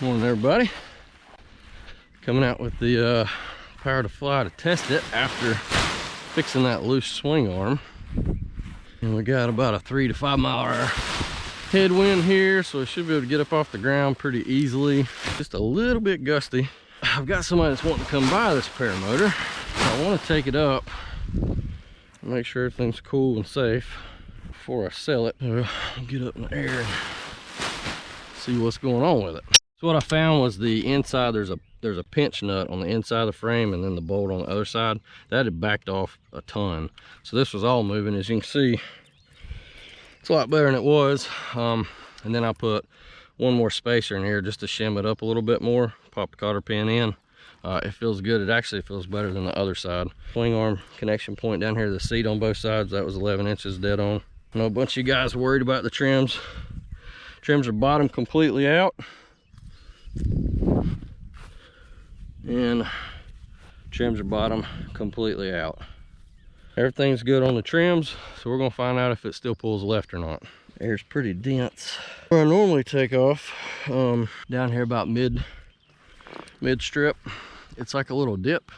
Morning everybody. Coming out with the Power to Fly to test it after fixing that loose swing arm. And we got about a 3 to 5 mile an hour headwind here, so I should be able to get up off the ground pretty easily. Just a little bit gusty. I've got somebody that's wanting to come buy this paramotor. I want to take it up and make sure everything's cool and safe before I sell it. So I'll get up in the air and see what's going on with it. So what I found was the inside, there's a pinch nut on the inside of the frame, and then the bolt on the other side that had backed off a ton. So this was all moving. As you can see, it's a lot better than it was. And then I put one more spacer in here just to shim it up a little bit more. Pop the cotter pin in. It feels good. It actually feels better than the other side. Swing arm connection point down here, the seat on both sides, that was 11 inches dead on. I know a bunch of you guys worried about the trims. Trims are bottom completely out, and trims are bottom completely out. Everything's good on the trims, so we're gonna find out if it still pulls left or not. Air's pretty dense. Where I normally take off, down here about mid strip, it's like a little dip,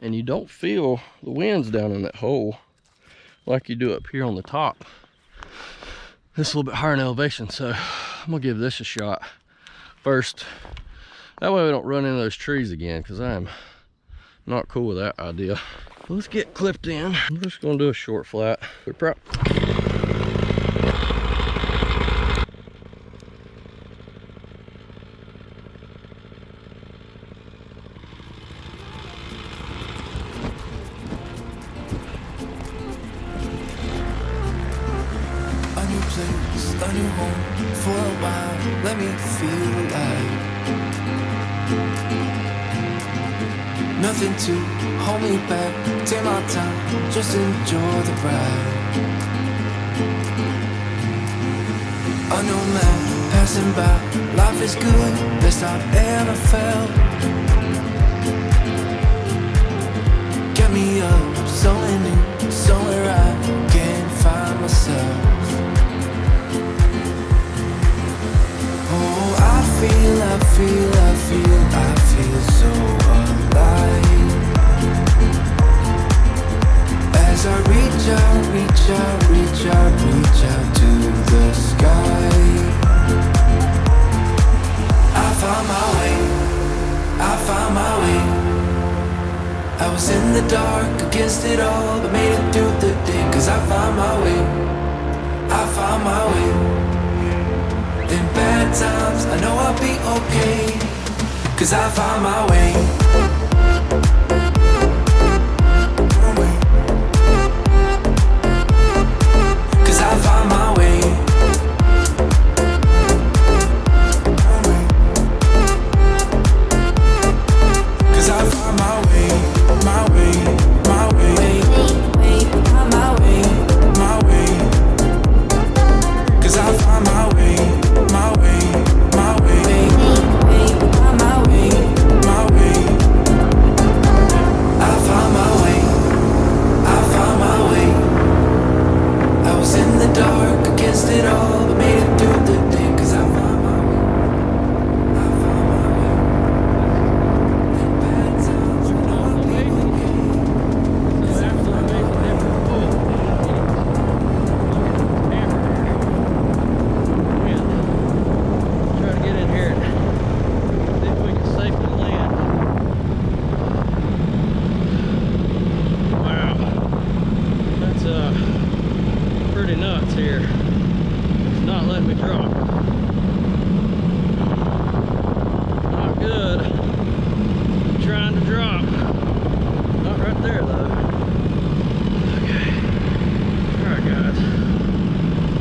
and you don't feel the winds down in that hole like you do up here on the top. This is a little bit higher in elevation, so I'm gonna give this a shot first. That way we don't run into those trees again, because I am not cool with that idea. Let's get clipped in. I'm just gonna do a short flat. Good prop. A new home for a while, let me feel alive. Nothing to hold me back, take my time, just enjoy the ride. Unknown man passing by, life is good, best I've ever felt. Get me up, somewhere new, somewhere I can't find myself. I feel so alive. As I reach out to the sky. I found my way. I was in the dark against it all, but made it through the day. Cause I found my way. In bad times, I know I'll be okay, cause I found my way. Cause I found my way. Cause I found my way, my way, my way, my way, my way. Cause I found my way. Dark against it all, but made it through the day. Cause I found my way. I found my way. In bad times, I know I'll be okay. Cause I found my way. Try to get in here and see if we can safely land. Wow, that's pretty nuts here. It's not letting me drop. Not good. I'm trying to drop. Not right there though. Okay. Alright guys.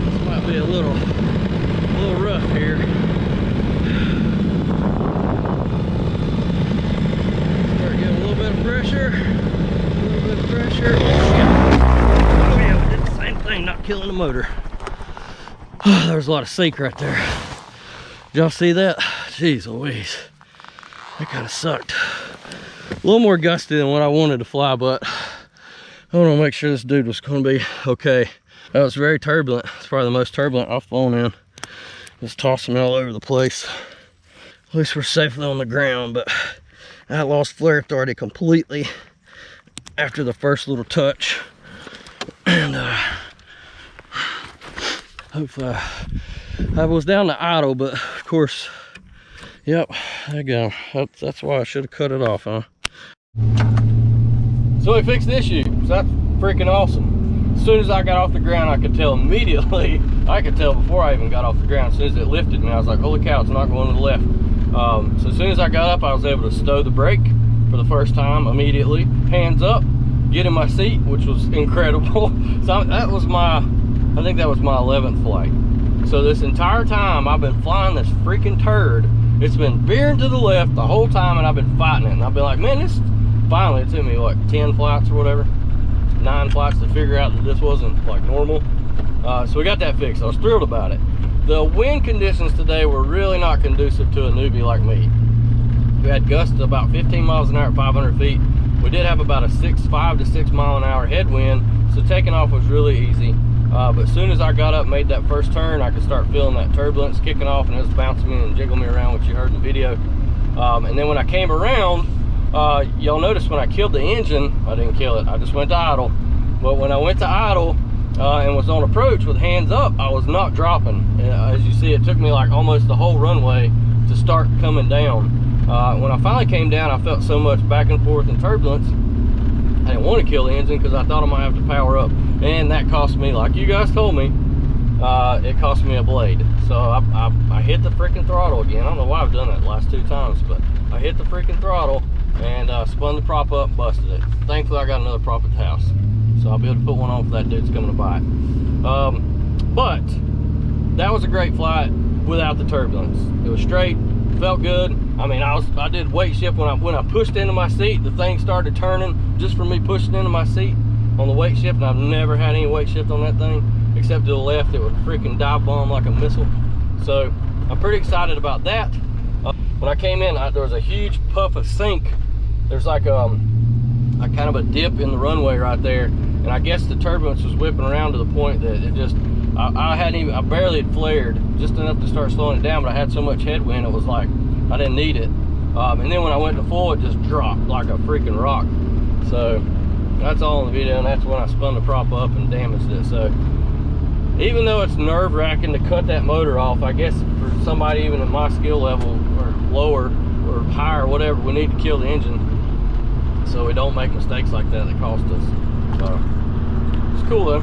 This might be a little rough here. Start getting a little bit of pressure. A little bit of pressure. Oh yeah, we did the same thing, not killing the motor. Oh, there's a lot of sink right there. Did y'all see that? Jeez Louise. That kind of sucked. A little more gusty than what I wanted to fly, but I want to make sure this dude was going to be okay. That was very turbulent. It's probably the most turbulent I've flown in. Just tossing me all over the place. At least we're safely on the ground, but I lost flare authority completely after the first little touch. And hopefully I was down to idle, but of course, yep, there you go. That's why I should have cut it off, huh? So we fixed the issue, so that's freaking awesome. As soon as I got off the ground, I could tell immediately. I could tell before I even got off the ground. As soon as it lifted me, I was like, holy cow, it's not going to the left. So as soon as I got up, I was able to stow the brake for the first time immediately. Hands up, get in my seat, which was incredible. So that was I think that was my 11th flight. So this entire time I've been flying this freaking turd. It's been veering to the left the whole time, and I've been fighting it. And I've been like, man, finally it took me what, 10 flights or whatever, 9 flights to figure out that this wasn't like normal. So we got that fixed. I was thrilled about it. The wind conditions today were really not conducive to a newbie like me. We had gusts of about 15 miles an hour at 500 feet. We did have about a 5 to 6 mile an hour headwind, so taking off was really easy. But as soon as I got up, made that first turn, I could start feeling that turbulence kicking off, and it was bouncing me and jiggling me around, which you heard in the video. And then when I came around, y'all noticed when I killed the engine, I didn't kill it, I just went to idle. But when I went to idle and was on approach with hands up, I was not dropping. As you see, it took me like almost the whole runway to start coming down. When I finally came down, I felt so much back and forth and turbulence. I didn't want to kill the engine because I thought I might have to power up, and that cost me, like you guys told me, it cost me a blade. So I hit the freaking throttle again. I don't know why I've done that the last 2 times, but I hit the freaking throttle and spun the prop up and busted it. Thankfully I got another prop at the house, so I'll be able to put one on for that dude that's coming to buy it. But that was a great flight without the turbulence. It was straight, felt good. I mean, I did weight shift when I pushed into my seat. The thing started turning just from me pushing into my seat on the weight shift, and I've never had any weight shift on that thing except to the left. It would freaking dive bomb like a missile. So I'm pretty excited about that. When I came in, there was a huge puff of sink. There's like a kind of a dip in the runway right there, and I guess the turbulence was whipping around to the point that it just, I barely had flared, just enough to start slowing it down, but I had so much headwind, it was like I didn't need it. And then when I went to full, it just dropped like a freaking rock. So that's all in the video, and that's when I spun the prop up and damaged it. So even though it's nerve-wracking to cut that motor off, I guess for somebody even at my skill level or lower or higher, whatever, we need to kill the engine so we don't make mistakes like that cost us. So it's cool though.